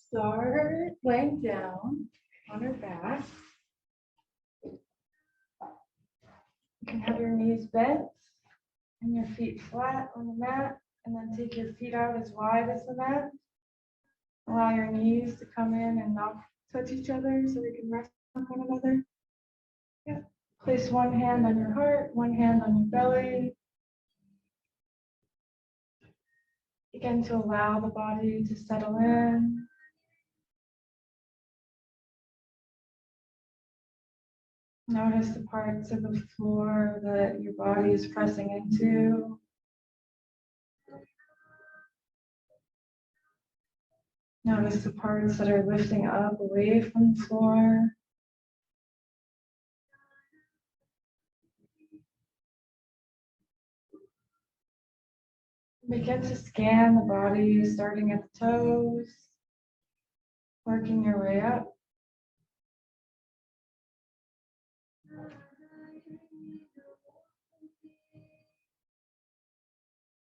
Start laying down on her back. You can have your knees bent and your feet flat on the mat, and then take your feet out as wide as the mat. Allow your knees to come in and not touch each other so they can rest on one another. Yeah. Place one hand on your heart, one hand on your belly. Begin to allow the body to settle in. Notice the parts of the floor that your body is pressing into. Notice the parts that are lifting up away from the floor. Begin to scan the body, starting at the toes, working your way up.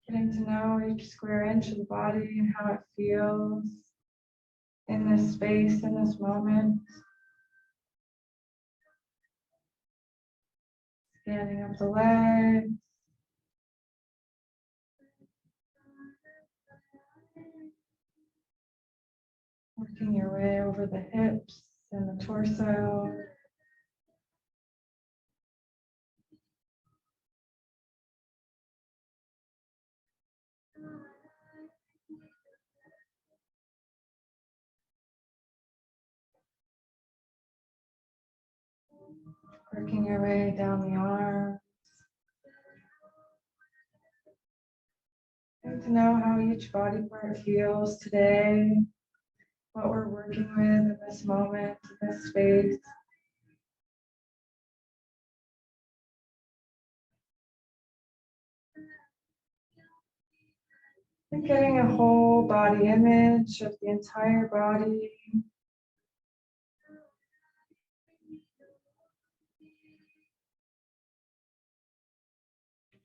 Getting to know each square inch of the body and how it feels in this space, in this moment. Scanning up the legs. Working your way over the hips and the torso. Working your way down the arms. Getting to know how each body part feels today, what we're working with in this moment, in this space. And getting a whole body image of the entire body.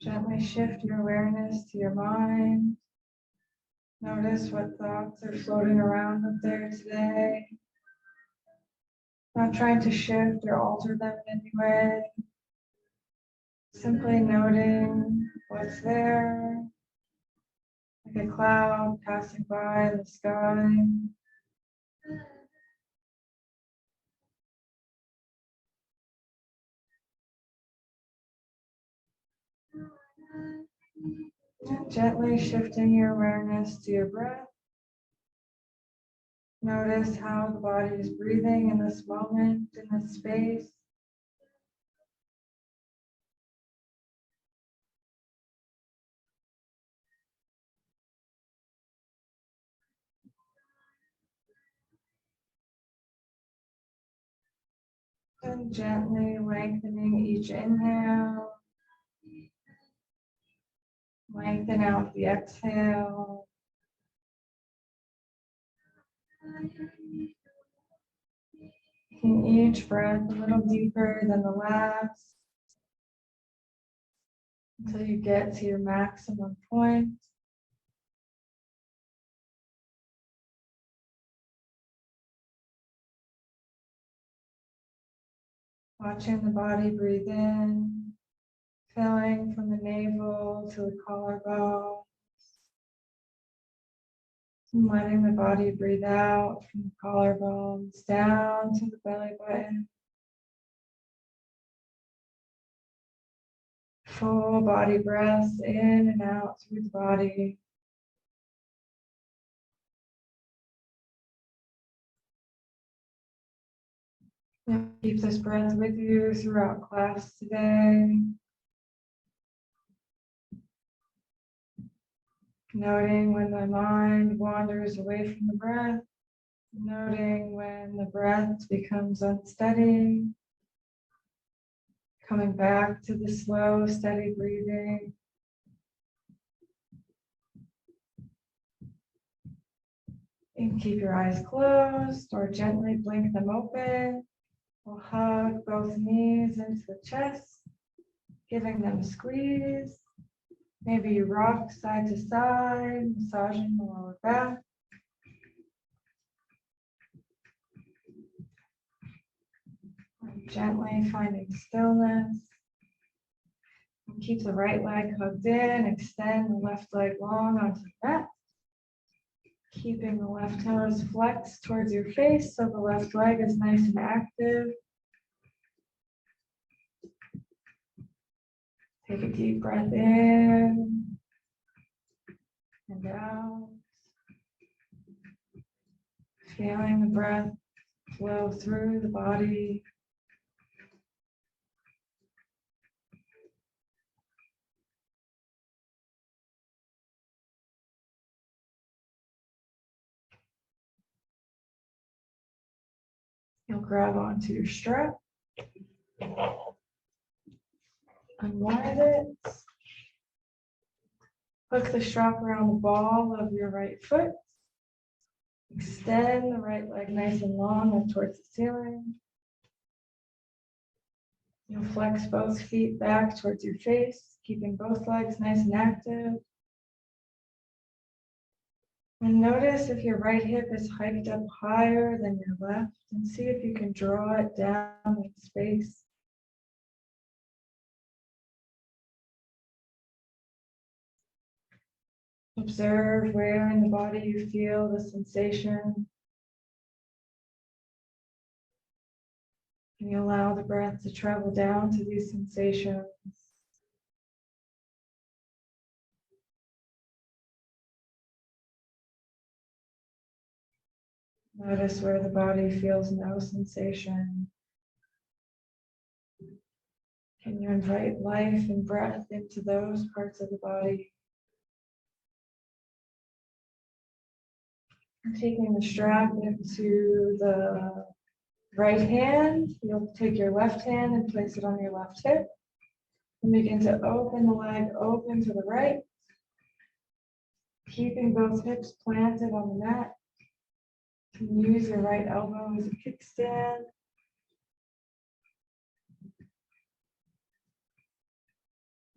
Gently shift your awareness to your mind. Notice what thoughts are floating around up there today. Not trying to shift or alter them in any way. Simply noting what's there, like a cloud passing by in the sky. And gently shifting your awareness to your breath. Notice how the body is breathing in this moment, in this space. And gently lengthening each inhale. Lengthen out the exhale. Taking each breath a little deeper than the last until you get to your maximum point. Watching the body breathe in, filling from the navel to the collarbone. And letting the body breathe out from the collarbones down to the belly button. Full body breaths in and out through the body. And keep this breath with you throughout class today. Noting when the mind wanders away from the breath. Noting when the breath becomes unsteady. Coming back to the slow, steady breathing. And keep your eyes closed or gently blink them open. We'll hug both knees into the chest, giving them a squeeze. Maybe you rock side to side, massaging the lower back. Gently finding stillness. And keep the right leg hugged in. Extend the left leg long onto the mat. Keeping the left toes flexed towards your face so the left leg is nice and active. Take a deep breath in and out. Feeling the breath flow through the body. You'll grab onto your strap. Unwind it. Hook the strap around the ball of your right foot. Extend the right leg nice and long up towards the ceiling. You'll flex both feet back towards your face, keeping both legs nice and active. And notice if your right hip is hiked up higher than your left, and see if you can draw it down in space. Observe where in the body you feel the sensation. And you allow the breath to travel down to these sensations. Notice where the body feels no sensation. Can you invite life and breath into those parts of the body? Taking the strap into the right hand, you'll take your left hand and place it on your left hip. And begin to open the leg open to the right. Keeping both hips planted on the mat. You can use your right elbow as a kickstand.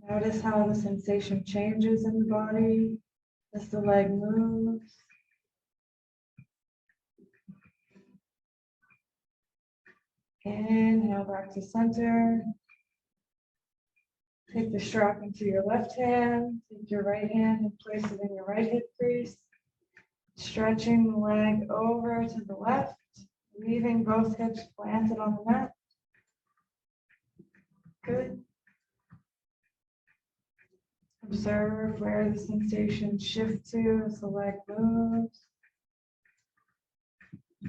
Notice how the sensation changes in the body as the leg moves. Inhale back to center. Take the strap into your left hand. Take your right hand and place it in your right hip crease. Stretching the leg over to the left, leaving both hips planted on the mat. Good. Observe where the sensations shift to as the leg moves.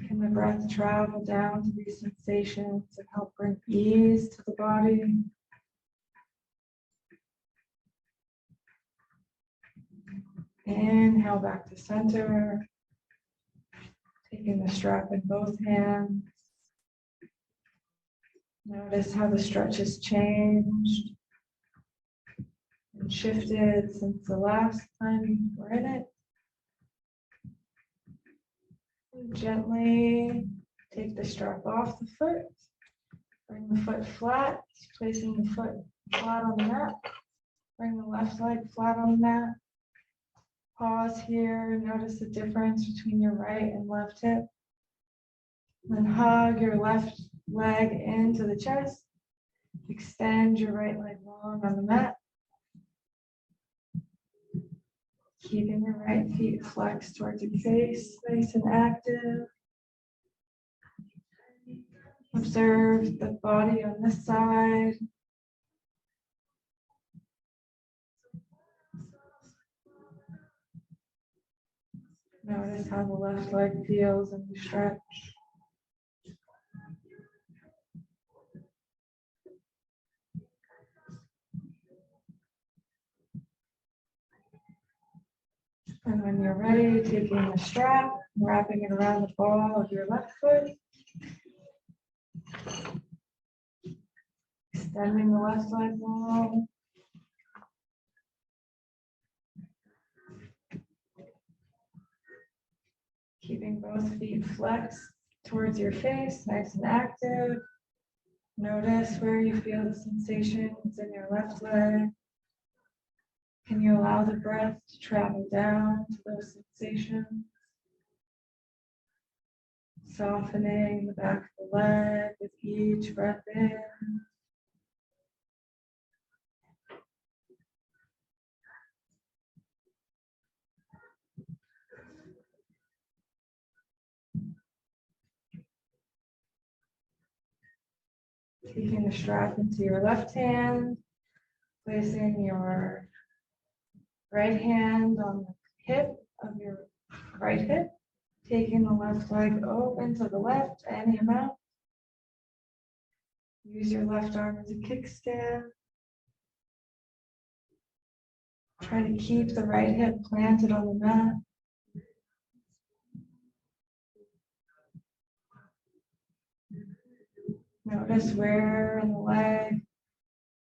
Can the breath travel down to these sensations and help bring ease to the body? Inhale back to center. Taking the strap in both hands. Notice how the stretch has changed and shifted since the last time you were in it. And gently take the strap off the foot. Bring the foot flat, placing the foot flat on the mat. Bring the left leg flat on the mat. Pause here, notice the difference between your right and left hip. Then hug your left leg into the chest. Extend your right leg long on the mat. Keeping your right feet flexed towards your face, nice and active. Observe the body on this side. Notice how the left leg feels in the stretch. And when you're ready, taking the strap, wrapping it around the ball of your left foot. Extending the left leg long. Keeping both feet flexed towards your face, nice and active. Notice where you feel the sensations in your left leg. Can you allow the breath to travel down to those sensations? Softening the back of the leg with each breath in. Taking the strap into your left hand, placing your right hand on the hip of your right hip, taking the left leg open to the left any amount. Use your left arm as a kickstand. Try to keep the right hip planted on the mat. Notice where in the leg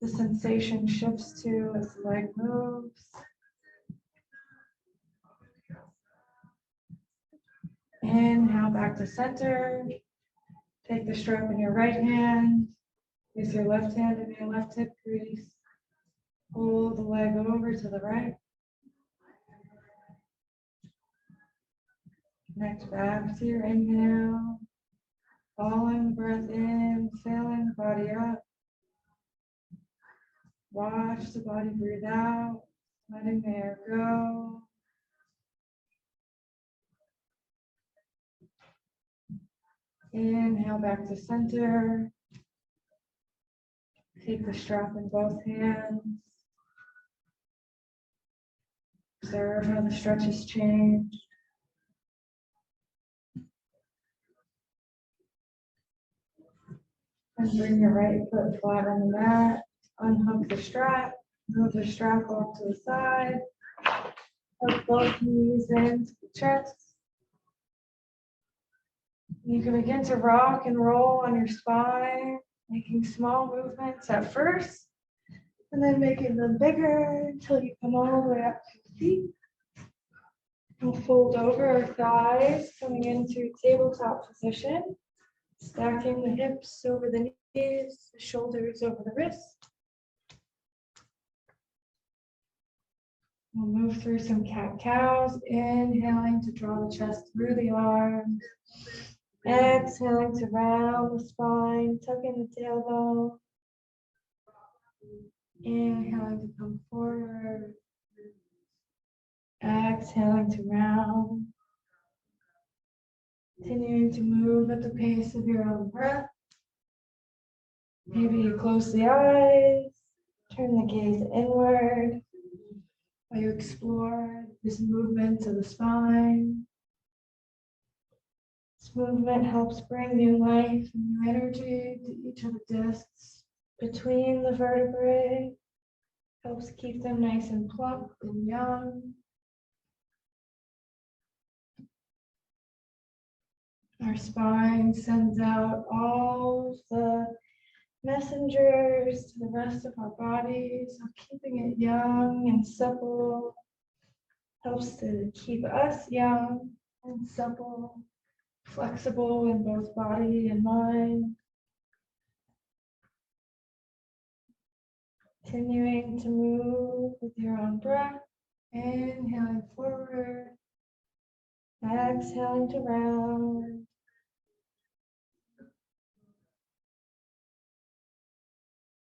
the sensation shifts to as the leg moves. Inhale back to center. Take the strap in your right hand. Place your left hand in your left hip crease. Pull the leg over to the right. Connect back to your inhale. Following the breath in, filling the body up. Watch the body breathe out, letting the air go. Inhale back to center. Take the strap in both hands. Observe how the stretches change. And bring your right foot flat on the mat. Unhook the strap. Move the strap off to the side. Hook both knees into the chest. You can begin to rock and roll on your spine, making small movements at first, and then making them bigger until you come all the way up to your feet. We'll fold over our thighs, coming into tabletop position, stacking the hips over the knees, the shoulders over the wrists. We'll move through some cat-cows, inhaling to draw the chest through the arms. Exhaling to round the spine, tuck in the tailbone. Inhaling to come forward. Exhaling to round. Continuing to move at the pace of your own breath. Maybe you close the eyes, turn the gaze inward while you explore this movement of the spine. This movement helps bring new life and new energy to each of the discs between the vertebrae, helps keep them nice and plump and young. Our spine sends out all the messengers to the rest of our body, so keeping it young and supple helps to keep us young and supple. Flexible in both body and mind. Continuing to move with your own breath. Inhaling forward. Exhaling to round.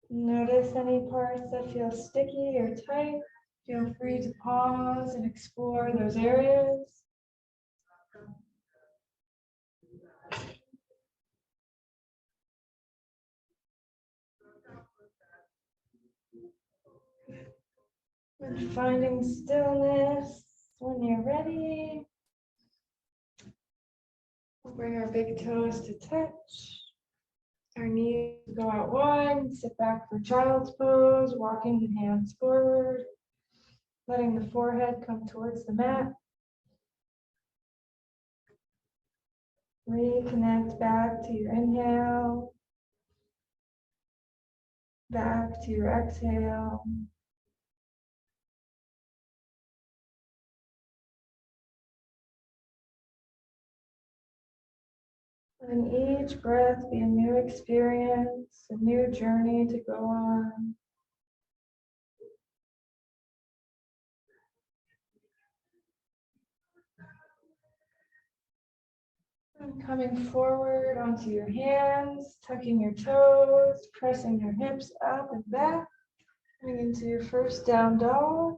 Notice any parts that feel sticky or tight. Feel free to pause and explore those areas. And finding stillness when you're ready. We'll bring our big toes to touch. Our knees go out wide. Sit back for child's pose, walking the hands forward. Letting the forehead come towards the mat. Reconnect back to your inhale. Back to your exhale. And each breath be a new experience, a new journey to go on. Coming forward onto your hands, tucking your toes, pressing your hips up and back. Coming into your first down dog.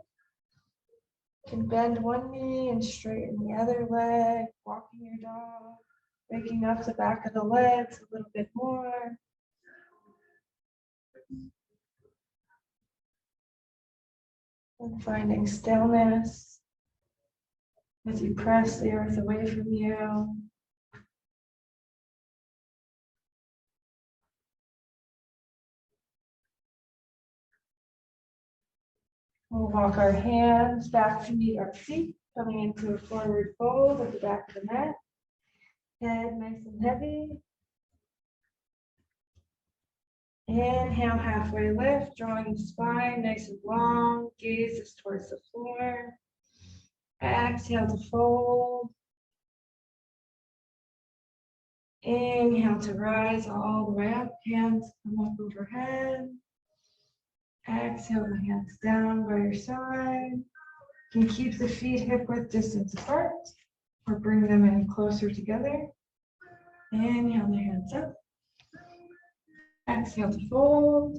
You can bend one knee and straighten the other leg, walking your dog, waking up the back of the legs a little bit more. And finding stillness as you press the earth away from you. We'll walk our hands back to meet our feet, coming into a forward fold at the back of the mat. Head nice and heavy. Inhale, halfway lift, drawing the spine nice and long. Gaze is towards the floor. Exhale to fold. Inhale to rise all the way up. Hands come up overhead. Exhale the hands down by your side. You can keep the feet hip width distance apart or bring them in closer together. Inhale the hands up. Exhale to fold.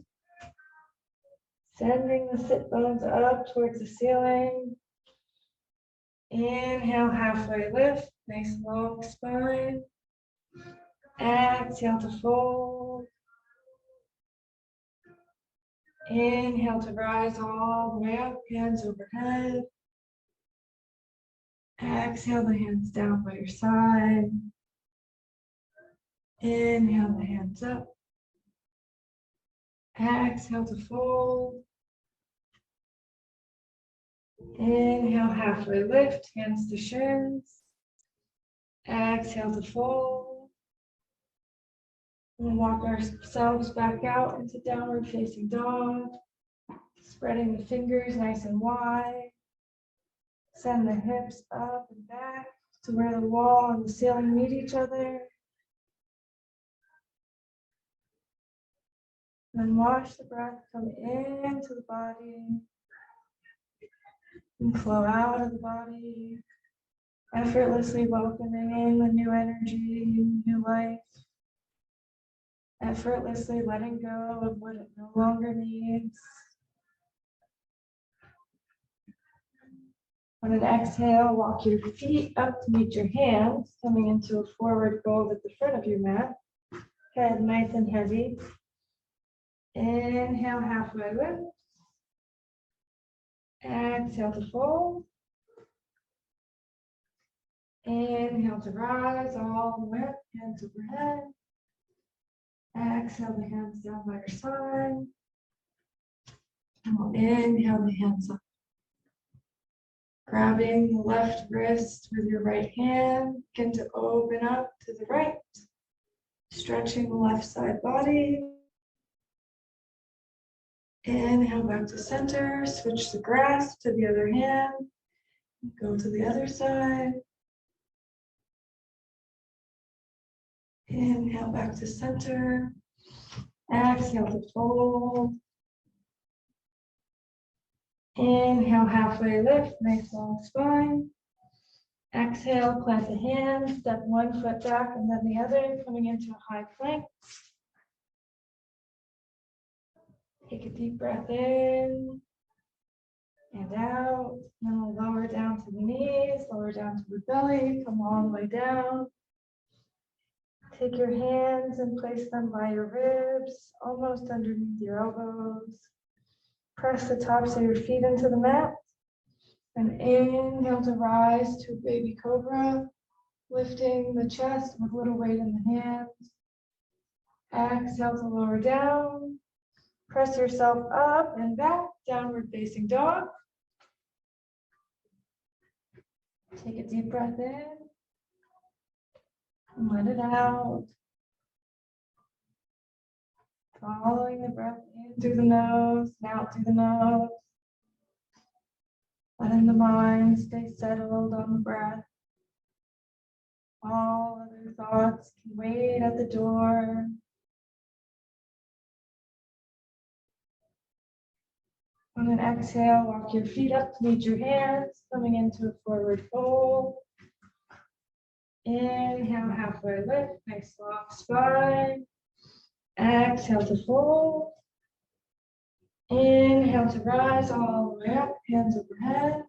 Sending the sit bones up towards the ceiling. Inhale, halfway lift. Nice long spine. Exhale to fold. Inhale to rise all the way up, hands overhead. Exhale the hands down by your side. Inhale the hands up. Exhale to fold. Inhale, halfway lift, hands to shins. Exhale to fold. We'll walk ourselves back out into downward facing dog. Spreading the fingers nice and wide. Send the hips up and back to where the wall and the ceiling meet each other. Then watch the breath come into the body and flow out of the body, effortlessly welcoming in the new energy, new life, effortlessly letting go of what it no longer needs. On an exhale, walk your feet up to meet your hands, coming into a forward fold at the front of your mat. Head nice and heavy. Inhale, halfway lift. Exhale to fold. Inhale to rise all the way up, hands overhead. Exhale the hands down by your side. And we'll inhale the hands up. Grabbing the left wrist with your right hand, begin to open up to the right. Stretching the left side body. Inhale back to center, switch the grasp to the other hand. Go to the other side. Inhale back to center. Exhale to fold. Inhale, halfway lift, nice long spine. Exhale, plant the hands, step one foot back and then the other, coming into a high plank. Take a deep breath in and out. Then we'll lower down to the knees, lower down to the belly, come all the way down. Take your hands and place them by your ribs, almost underneath your elbows. Press the tops of your feet into the mat. And inhale to rise to a baby cobra, lifting the chest with little weight in the hands. Exhale to lower down. Press yourself up and back, downward facing dog. Take a deep breath in and let it out. Following the breath in through the nose and out through the nose. Letting the mind stay settled on the breath. All other thoughts can wait at the door. On an exhale, walk your feet up to meet your hands, coming into a forward fold. Inhale, halfway lift, nice long spine. Exhale to fold. Inhale to rise all the way up, hands overhead.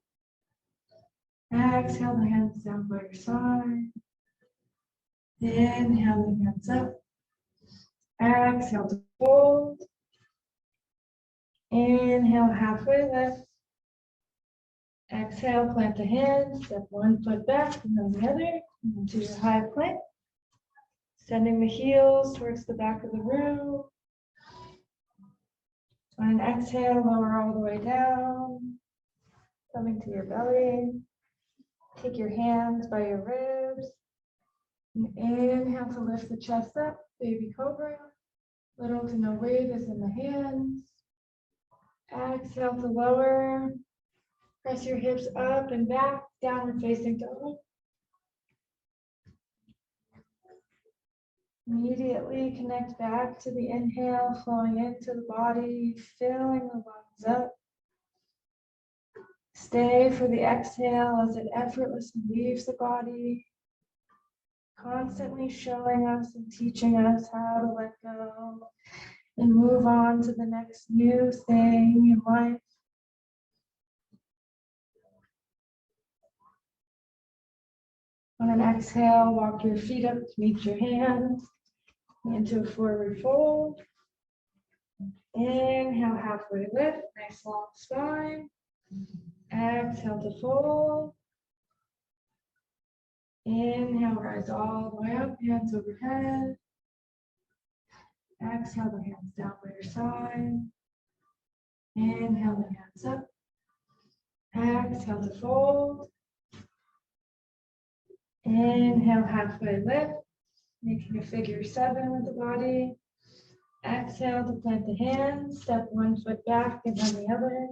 Exhale the hands down by your side. Inhale the hands up. Exhale to fold. Inhale, halfway lift. Exhale, plant the hands, step one foot back and then the other into your high plank. Sending the heels towards the back of the room. On an exhale, lower all the way down. Coming to your belly. Take your hands by your ribs. And inhale to lift the chest up, baby cobra. Little to no weight is in the hands. Exhale to lower. Press your hips up and back, downward facing dog. Immediately connect back to the inhale, flowing into the body, filling the lungs up. Stay for the exhale as it effortlessly leaves the body, constantly showing us and teaching us how to let go and move on to the next new thing in life. On an exhale, walk your feet up to meet your hands into a forward fold. Inhale, halfway lift, nice long spine. Exhale to fold. Inhale, rise all the way up, hands overhead. Exhale the hands down by your side. Inhale the hands up. Exhale to fold. Inhale, halfway lift, making a figure 7 with the body. Exhale to plant the hands, step one foot back and then the other.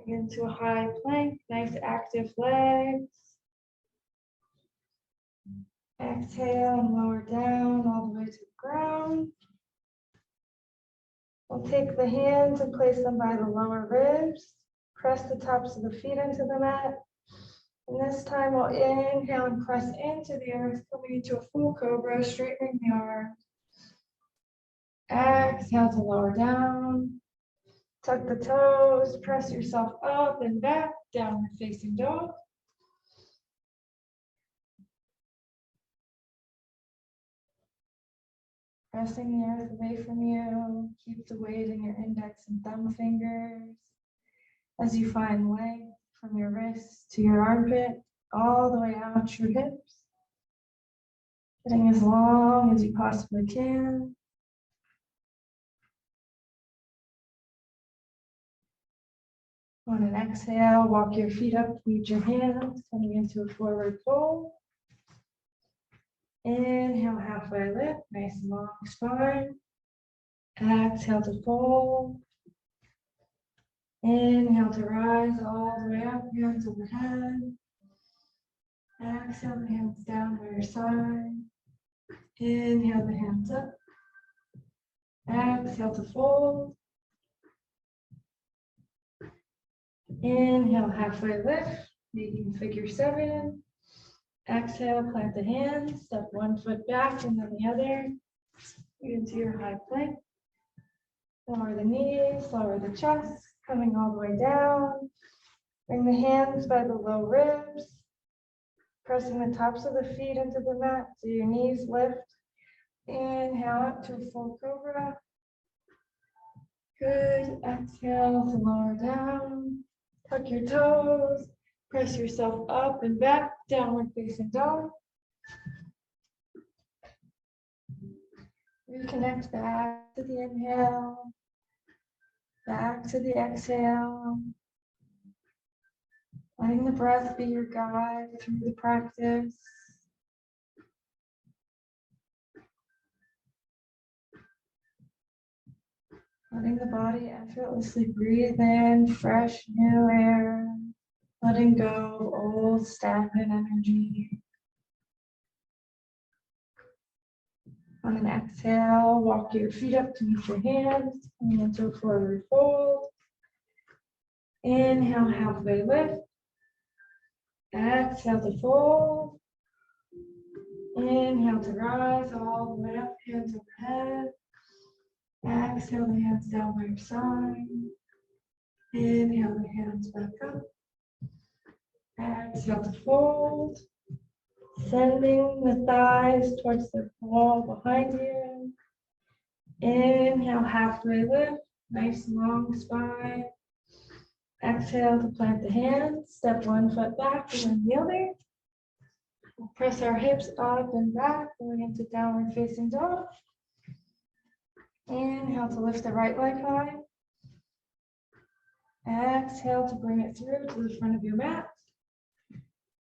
Into a high plank, nice active legs. Exhale and lower down all the way to the ground. We'll take the hands and place them by the lower ribs. Press the tops of the feet into the mat. And this time we'll inhale and press into the earth, coming into a full cobra, straightening the arms. Exhale to lower down. Tuck the toes, press yourself up and back, downward facing dog. Pressing the earth away from you. Keep the weight in your index and thumb fingers as you find length from your wrist to your armpit, all the way out your hips. Getting as long as you possibly can. On an exhale, walk your feet up, meet your hands, coming into a forward fold. Inhale, halfway lift, nice and long spine. Exhale to fold. Inhale to rise all the way up, hands overhead. Exhale the hands down by your side. Inhale the hands up. Exhale to fold. Inhale, halfway lift, making figure 7. Exhale, plant the hands, step one foot back and then the other. Into your high plank. Lower the knees, lower the chest, coming all the way down. Bring the hands by the low ribs. Pressing the tops of the feet into the mat so your knees lift. Inhale up to a full cobra. Good. Exhale to lower down. Tuck your toes. Press yourself up and back, downward facing dog. Reconnect back to the inhale. Back to the exhale. Letting the breath be your guide through the practice. Letting the body effortlessly breathe in fresh new air. Letting go of old stagnant energy. On an exhale, walk your feet up to meet your hands, coming into a forward fold. Inhale, halfway lift. Exhale to fold. Inhale to rise all the way up, hands overhead. Exhale the hands down by your side. Inhale the hands back up. Exhale to fold. Sending the thighs towards the wall behind you. Inhale, halfway lift. Nice long spine. Exhale to plant the hands. Step one foot back and then the other. We'll press our hips up and back, going into downward facing dog. Inhale to lift the right leg high. Exhale to bring it through to the front of your mat.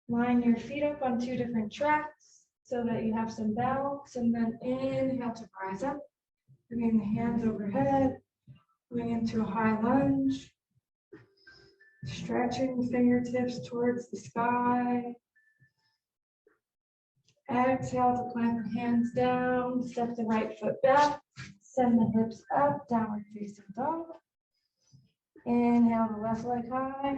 Line your feet up on two different tracks so that you have some balance, and then inhale to rise up, bringing the hands overhead, going into a high lunge, stretching the fingertips towards the sky. Exhale to plant the hands down, step the right foot back, send the hips up, downward facing dog. Inhale the left leg high.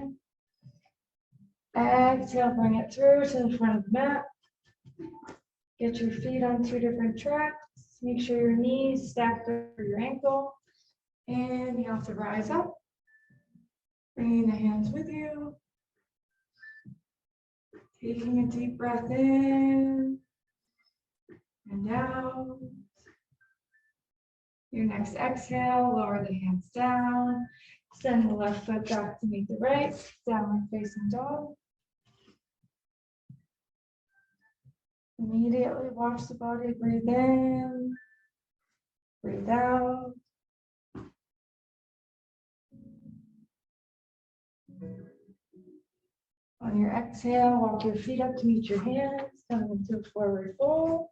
Exhale, bring it through to the front of the mat. Get your feet on two different tracks. Make sure your knees stacked over your ankle. Inhale to rise up. Bringing the hands with you. Taking a deep breath in and out. Your next exhale, lower the hands down. Send the left foot back to meet the right. Downward facing dog. Immediately watch the body breathe in, breathe out. On your exhale, walk your feet up to meet your hands, coming into a forward fold.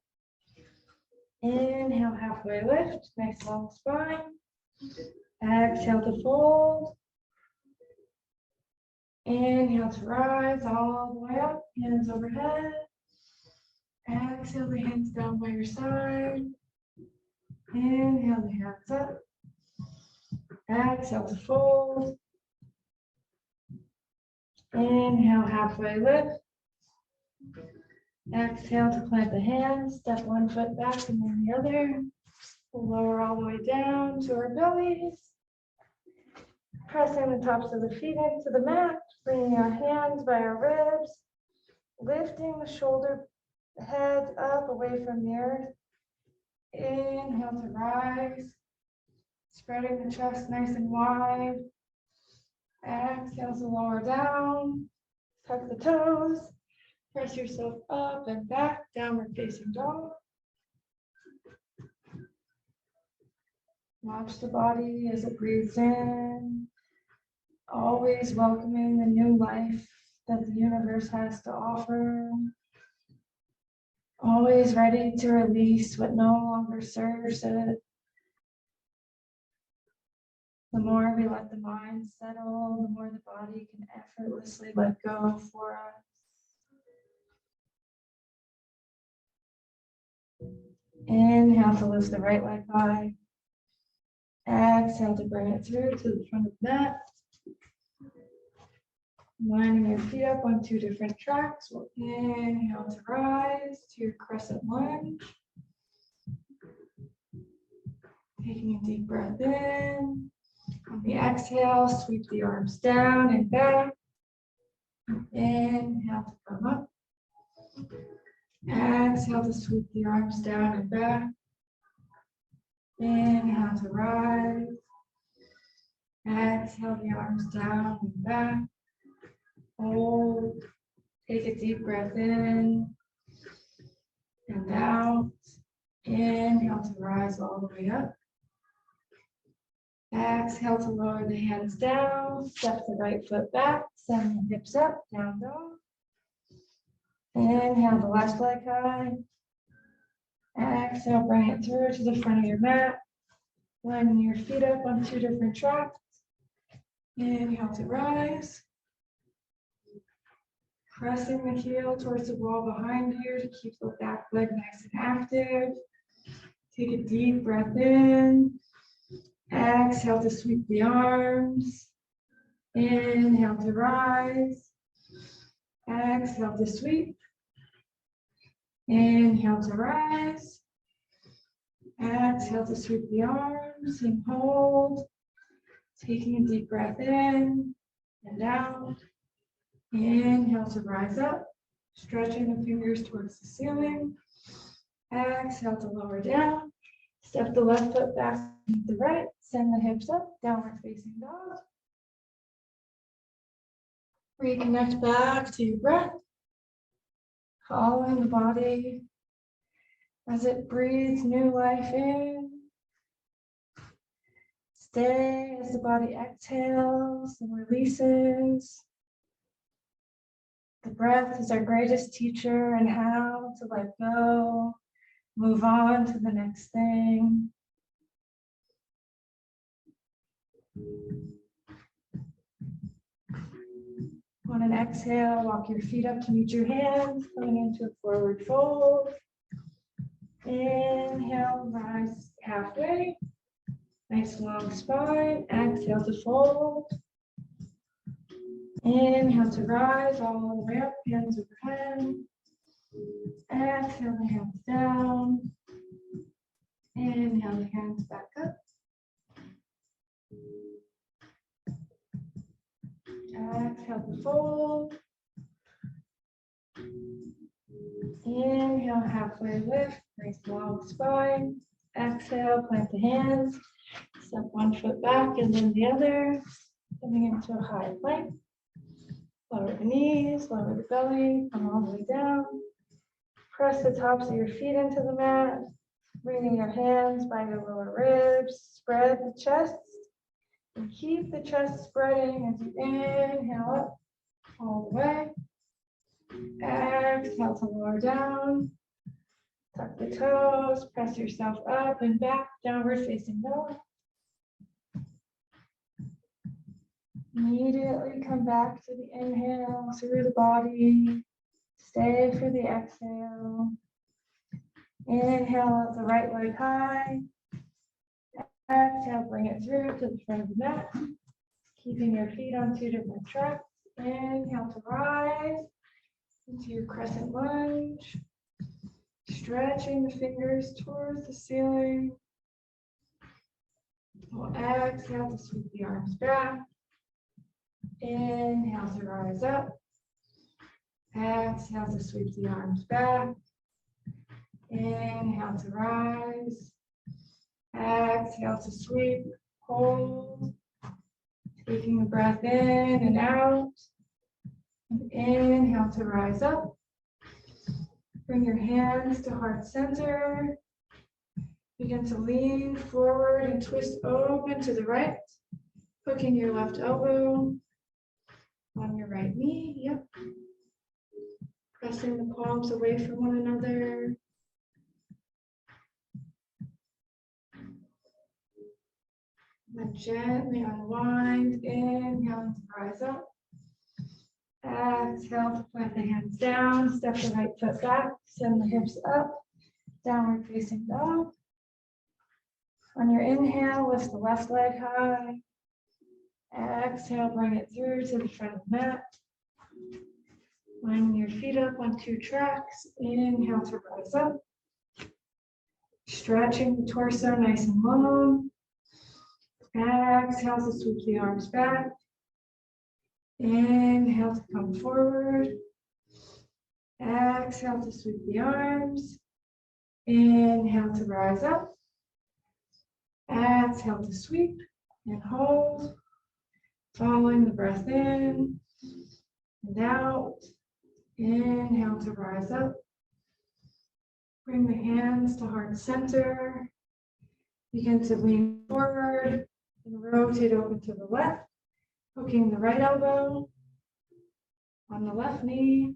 Inhale, halfway lift, nice long spine. Exhale to fold. Inhale to rise all the way up, hands overhead. Exhale the hands down by your side. Inhale the hands up. Exhale to fold. Inhale, halfway lift. Exhale to plant the hands. Step one foot back and then the other. We'll lower all the way down to our bellies. Pressing the tops of the feet into the mat. Bringing our hands by our ribs. Lifting the shoulder head up away from the earth. Inhale to rise. Spreading the chest nice and wide. Exhale to lower down. Tuck the toes. Press yourself up and back, downward facing dog. Watch the body as it breathes in. Always welcoming the new life that the universe has to offer. Always ready to release what no longer serves it. The more we let the mind settle, the more the body can effortlessly let go for us. Inhale to lift the right leg high. Exhale to bring it through to the front of the mat. Lining your feet up on two different tracks. We'll inhale to rise to your crescent lunge. Taking a deep breath in. On the exhale, sweep the arms down and back. Inhale to come up. Exhale to sweep the arms down and back. Inhale to rise. Exhale the arms down and back. Hold. Take a deep breath in and out. Inhale to rise all the way up. Exhale to lower the hands down. Step the right foot back. Send the hips up. Down dog. Inhale the left leg high. Exhale, bring it through to the front of your mat. Lining your feet up on two different tracks. Inhale to rise. Pressing the heel towards the wall behind you to keep the back leg nice and active. Take a deep breath in. Exhale to sweep the arms. Inhale to rise. Exhale to sweep. Inhale to rise. Exhale to sweep the arms and hold. Taking a deep breath in and out. Inhale to rise up. Stretching the fingers towards the ceiling. Exhale to lower down. Step the left foot back to the right. Send the hips up. Downward facing dog. Reconnect back to your breath. Following the body as it breathes new life in. Stay as the body exhales and releases. The breath is our greatest teacher in how to let go, move on to the next thing. On an exhale, walk your feet up to meet your hands, coming into a forward fold. Inhale, rise halfway. Nice long spine. Exhale to fold. Inhale to rise all the way up, hands overhead. Exhale the hands down. Inhale the hands back up. Exhale to fold. Inhale, halfway lift, nice long spine. Exhale, plant the hands. Step one foot back and then the other. Coming into a high plank. Lower the knees, lower the belly, come all the way down. Press the tops of your feet into the mat. Bringing your hands by your lower ribs. Spread the chest. And keep the chest spreading as you inhale up all the way. Exhale to lower down. Tuck the toes, press yourself up and back, downward facing dog. Immediately come back to the inhale through the body. Stay for the exhale. Inhale up the right leg high. Exhale, bring it through to the front of the mat. Keeping your feet on two different tracks. Inhale to rise into your crescent lunge. Stretching the fingers towards the ceiling. We'll exhale to sweep the arms back. Inhale to rise up. Exhale to sweep the arms back. Inhale to rise. Exhale to sweep. Hold. Taking a breath in and out. And inhale to rise up. Bring your hands to heart center. Begin to lean forward and twist open to the right. Hooking your left elbow on your right knee. Yep. Pressing the palms away from one another. Then gently unwind. Inhale to rise up. Exhale to plant the hands down. Step the right foot back. Send the hips up. Downward facing dog. On your inhale, lift the left leg high. Exhale, bring it through to the front of the mat. Lining your feet up on two tracks. Inhale to rise up. Stretching the torso nice and long. Exhale to sweep the arms back. Inhale to come forward. Exhale to sweep the arms. Inhale to rise up. Exhale to sweep and hold. Following the breath in and out. Inhale to rise up. Bring the hands to heart center. Begin to lean forward and rotate open to the left. Hooking the right elbow on the left knee.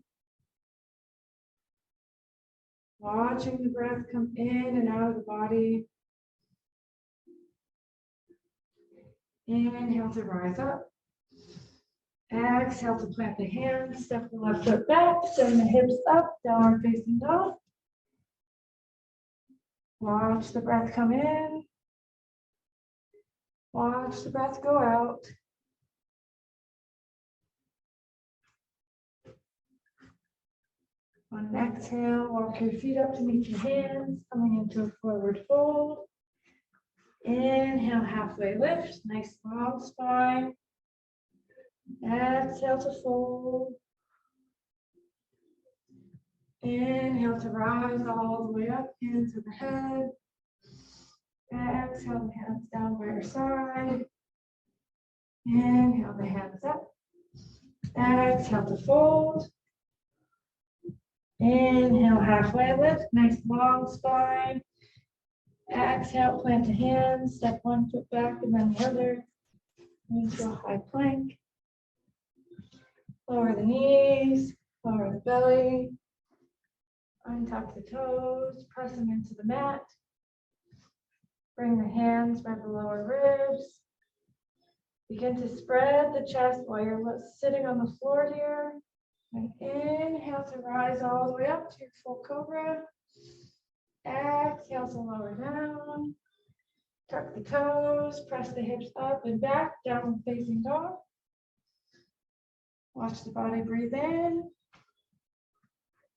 Watching the breath come in and out of the body. Inhale to rise up. Exhale to plant the hands. Step the left foot back. Send the hips up. Downward facing dog. Watch the breath come in. Watch the breath go out. On an exhale, walk your feet up to meet your hands, coming into a forward fold. Inhale, halfway lift, nice long spine. Exhale to fold. Inhale to rise all the way up, hands overhead. Exhale, the hands down by your side. Inhale, the hands up. Exhale to fold. Inhale, halfway lift, nice long spine. Exhale, plant a hand, step one foot back and then the other into a high plank. Lower the knees, lower the belly, untuck the toes, press them into the mat. Bring the hands by the lower ribs. Begin to spread the chest while you're sitting on the floor here. And inhale to rise all the way up to your full cobra. Exhale to lower down. Tuck the toes, press the hips up and back, downward facing dog. Watch the body breathe in.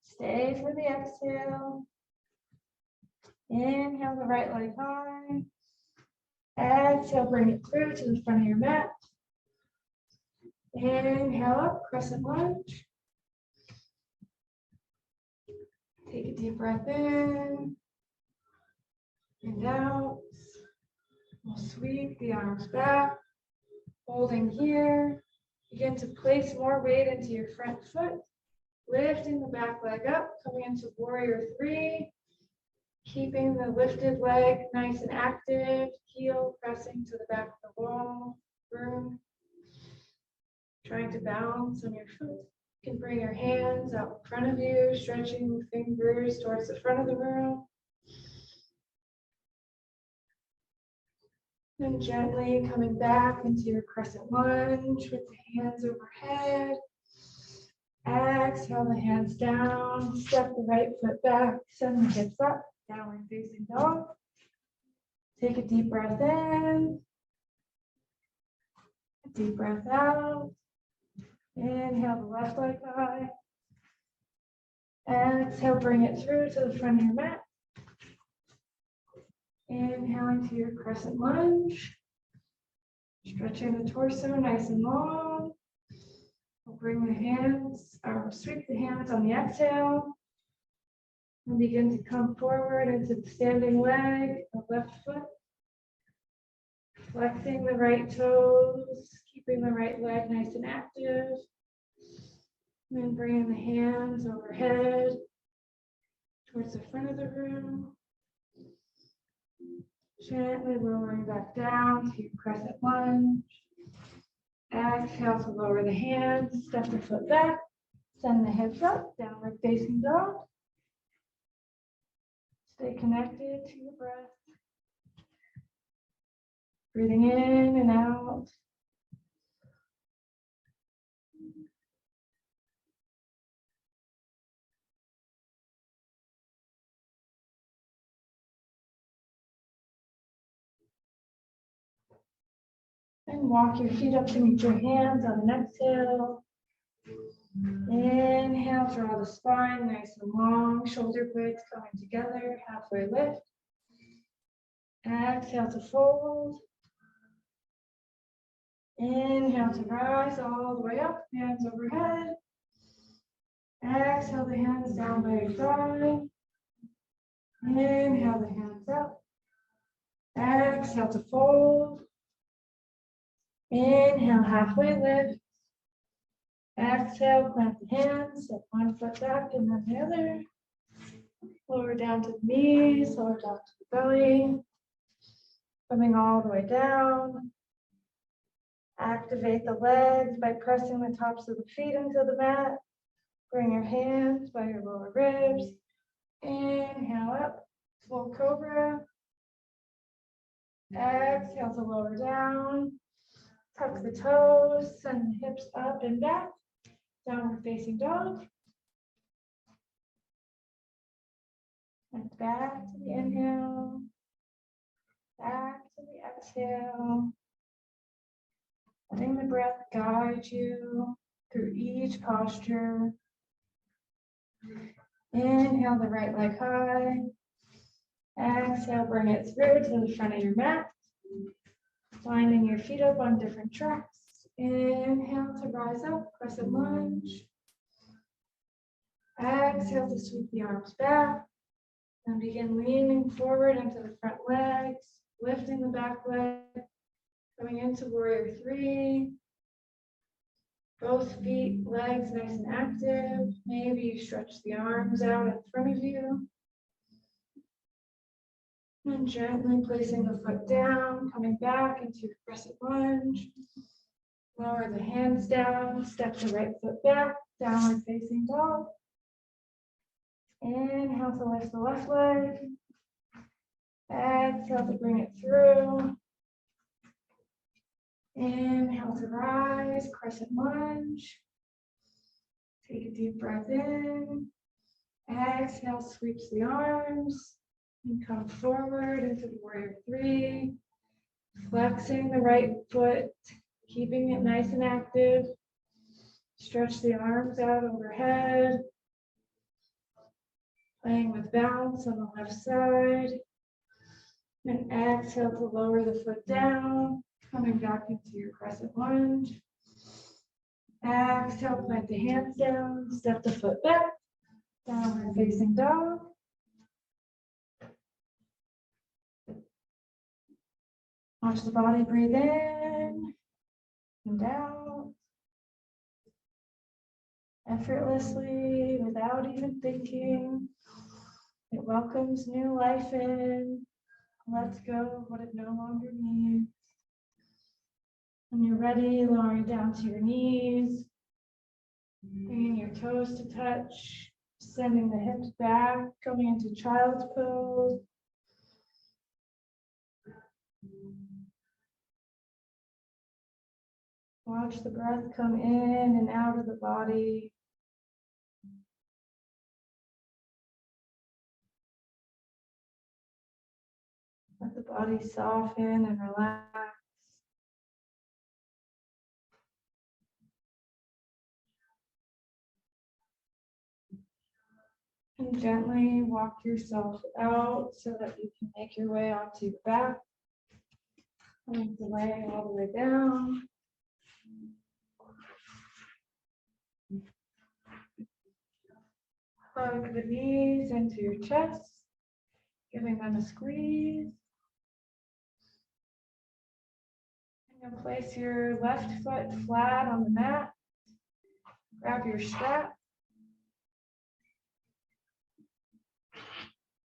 Stay for the exhale. Inhale the right leg high. Exhale, bring it through to the front of your mat. Inhale up, crescent lunge. Take a deep breath in and out. We'll sweep the arms back, holding here. Begin to place more weight into your front foot, lifting the back leg up, coming into warrior three, keeping the lifted leg nice and active, heel pressing to the back of the wall, room. Trying to balance on your foot. You can bring your hands out in front of you, stretching the fingers towards the front of the room. And gently coming back into your crescent lunge with the hands overhead. Exhale the hands down, step the right foot back, send the hips up, downward facing dog. Take a deep breath in, a deep breath out. Inhale the left leg high. Exhale, bring it through to the front of your mat. Inhaling to your crescent lunge. Stretching the torso nice and long. We'll bring the hands, or sweep the hands on the exhale. And begin to come forward into the standing leg, the left foot. Flexing the right toes, keeping the right leg nice and active. And then bringing the hands overhead towards the front of the room. Gently lowering back down to your crescent lunge. Exhale to lower the hands, step the foot back, send the hips up, downward facing dog. Stay connected to your breath. Breathing in and out. And walk your feet up to meet your hands on an exhale. Inhale, draw the spine nice and long, shoulder blades coming together, halfway lift. Exhale to fold. Inhale to rise all the way up, hands overhead. Exhale the hands down by your side. Inhale the hands up. Exhale to fold. Inhale, halfway lift. Exhale, plant the hands, step one foot back and then the other. Lower down to the knees, lower down to the belly. Coming all the way down. Activate the legs by pressing the tops of the feet into the mat. Bring your hands by your lower ribs. Inhale up, full cobra. Exhale to lower down. Tuck the toes, send the hips up and back. Downward facing dog. And back to the inhale. Back to the exhale. Letting the breath guide you through each posture. Inhale the right leg high. Exhale, bring it through to the front of your mat. Lining your feet up on different tracks. Inhale to rise up, crescent lunge. Exhale to sweep the arms back. And begin leaning forward into the front legs, lifting the back leg, coming into warrior three. Both feet, legs nice and active. Maybe you stretch the arms out in front of you. And gently placing the foot down, coming back into your crescent lunge. Lower the hands down, step the right foot back, downward facing dog. Inhale to lift the left leg. Exhale to bring it through. Inhale to rise, crescent lunge. Take a deep breath in. Exhale, sweeps the arms. And come forward into the warrior three. Flexing the right foot, keeping it nice and active. Stretch the arms out overhead. Playing with balance on the left side. And exhale to lower the foot down, coming back into your crescent lunge. Exhale, plant the hands down, step the foot back, downward facing dog. Watch the body breathe in and out. Effortlessly, without even thinking. It welcomes new life in. Let's go of what it no longer needs. When you're ready, lowering down to your knees, bringing your toes to touch, sending the hips back, going into child's pose. Watch the breath come in and out of the body. Let the body soften and relax. And gently walk yourself out so that you can make your way onto your back. Coming the way all the way down. Hug the knees into your chest, giving them a squeeze. And you'll place your left foot flat on the mat. Grab your strap.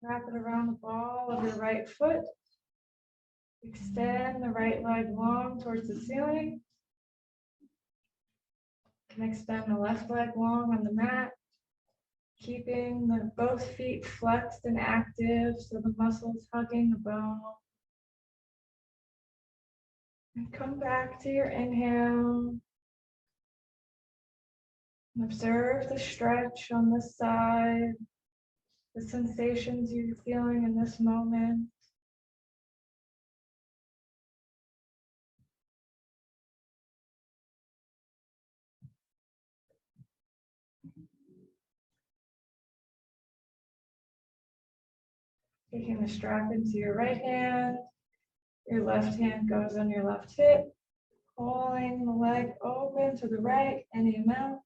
Wrap it around the ball of your right foot. Extend the right leg long towards the ceiling. And extend the left leg long on the mat. Keeping both feet flexed and active so the muscles hugging the bone. And come back to your inhale. And observe the stretch on this side, the sensations you're feeling in this moment. Taking the strap into your right hand, your left hand goes on your left hip, pulling the leg open to the right any amount.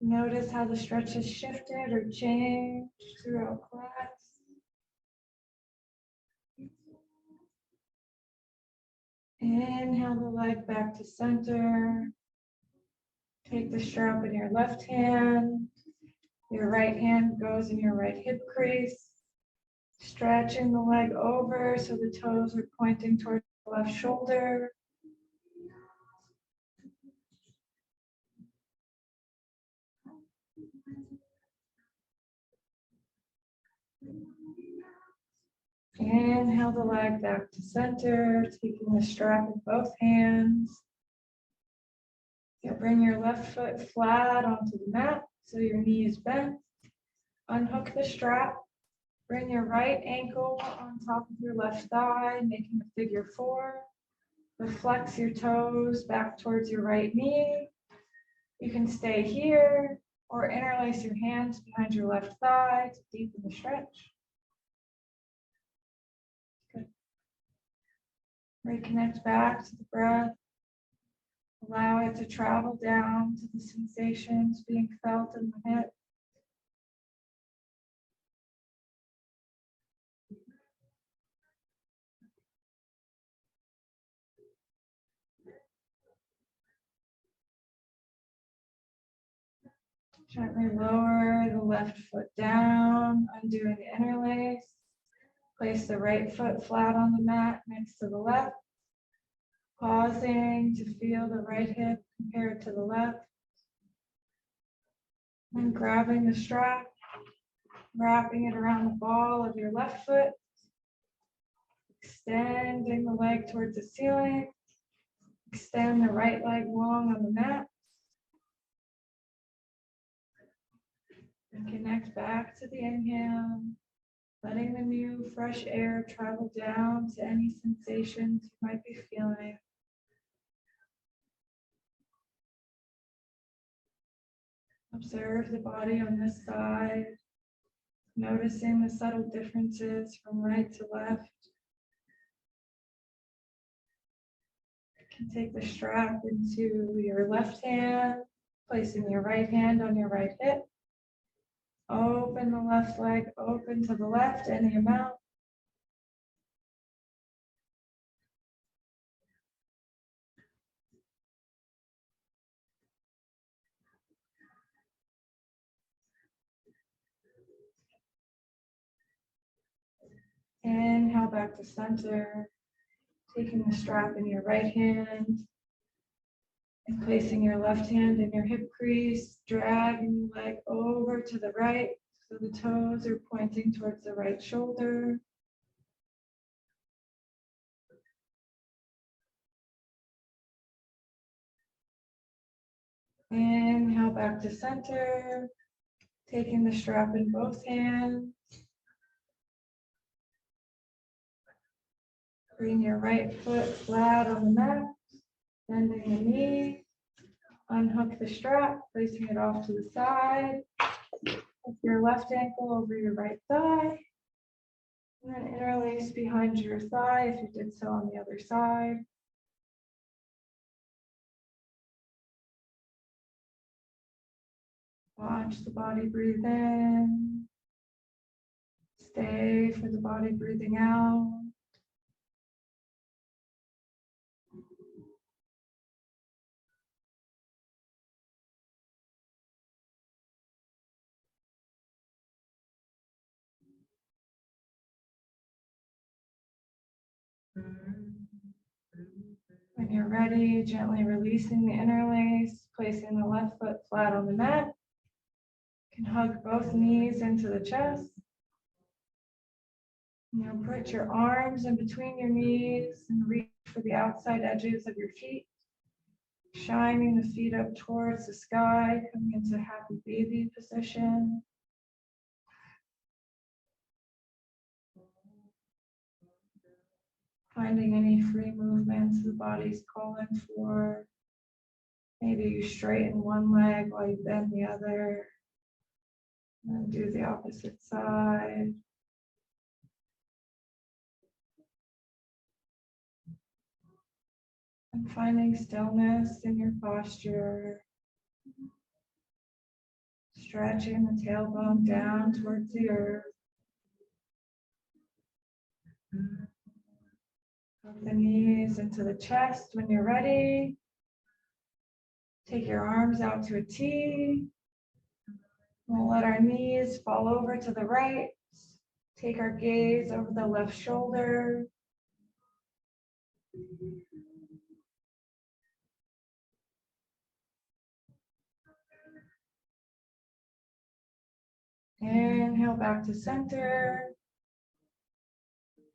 Notice how the stretch has shifted or changed throughout class. Inhale the leg back to center. Take the strap in your left hand. Your right hand goes in your right hip crease. Stretching the leg over so the toes are pointing towards the left shoulder. Inhale the leg back to center, taking the strap in both hands. You'll bring your left foot flat onto the mat so your knee is bent. Unhook the strap. Bring your right ankle on top of your left thigh, making a figure four. Flex your toes back towards your right knee. You can stay here, or interlace your hands behind your left thigh to deepen the stretch. Good. Reconnect back to the breath. Allow it to travel down to the sensations being felt in the hip. Gently lower the left foot down, undoing the interlace. Place the right foot flat on the mat next to the left. Pausing to feel the right hip compared to the left. Then grabbing the strap, wrapping it around the ball of your left foot. Extending the leg towards the ceiling. Extend the right leg long on the mat. And connect back to the inhale, letting the new fresh air travel down to any sensations you might be feeling. Observe the body on this side, noticing the subtle differences from right to left. You can take the strap into your left hand, placing your right hand on your right hip. Open the left leg, open to the left, any amount. Inhale back to center, taking the strap in your right hand and placing your left hand in your hip crease, dragging the leg over to the right so the toes are pointing towards the right shoulder. Inhale back to center, taking the strap in both hands. Bring your right foot flat on the mat, bending the knee. Unhook the strap, placing it off to the side. With your left ankle over your right thigh. And then interlace behind your thigh if you did so on the other side. Watch the body breathe in. Stay for the body breathing out. When you're ready, gently releasing the interlace, placing the left foot flat on the mat. You can hug both knees into the chest. Now put your arms in between your knees and reach for the outside edges of your feet. Shining the feet up towards the sky, coming into happy baby position. Finding any free movements the body's calling for. Maybe you straighten one leg while you bend the other. And then do the opposite side. And finding stillness in your posture. Stretching the tailbone down towards the earth. Hug the knees into the chest when you're ready. Take your arms out to a T. We'll let our knees fall over to the right. Take our gaze over the left shoulder. Inhale back to center.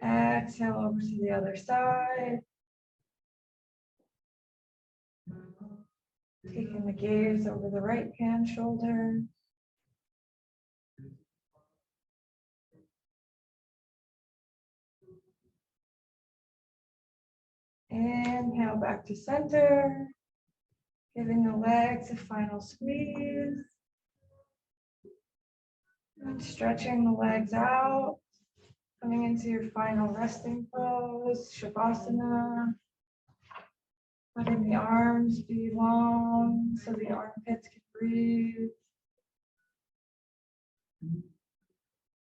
Exhale over to the other side. Taking the gaze over the right hand shoulder. Inhale back to center. Giving the legs a final squeeze. And stretching the legs out, coming into your final resting pose, Shavasana. Letting the arms be long so the armpits can breathe.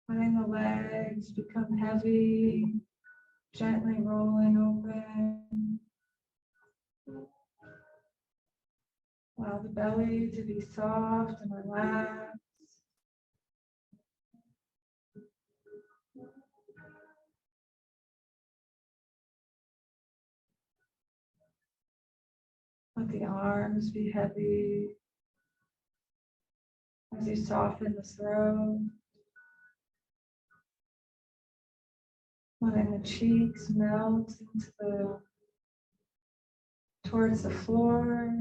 Letting the legs become heavy, gently rolling open. Allow the belly to be soft and relaxed. Let the arms be heavy as you soften the throat. Letting the cheeks melt towards the floor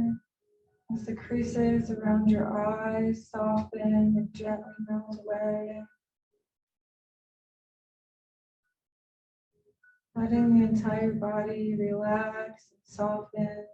as the creases around your eyes soften and gently melt away. Letting the entire body relax and soften.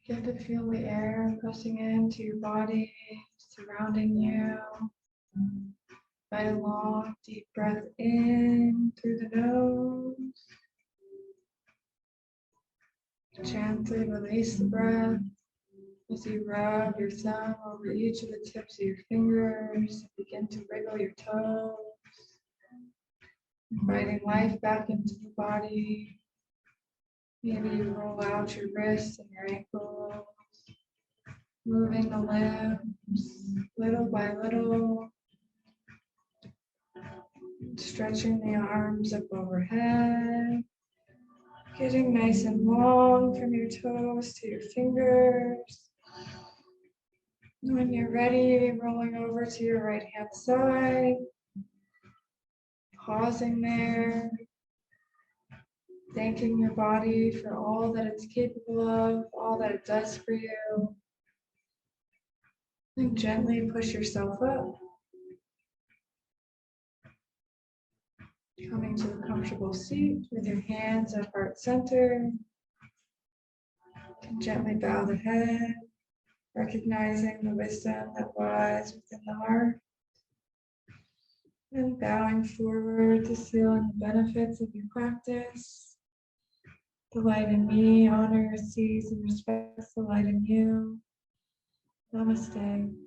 Begin to feel the air pressing into your body, surrounding you. Invite a long, deep breath in through the nose. Gently release the breath as you rub your thumb over each of the tips of your fingers and begin to wriggle your toes, inviting life back into the body. Maybe you roll out your wrists and your ankles, moving the limbs little by little, stretching the arms up overhead, getting nice and long from your toes to your fingers. When you're ready, rolling over to your right hand side, pausing there, thanking your body for all that it's capable of, all that it does for you. And gently push yourself up. Coming to a comfortable seat with your hands at heart center. You can gently bow the head, recognizing the wisdom that lies within the heart. And bowing forward to feeling the benefits of your practice. The light in me honors, sees, and respects the light in you. Namaste.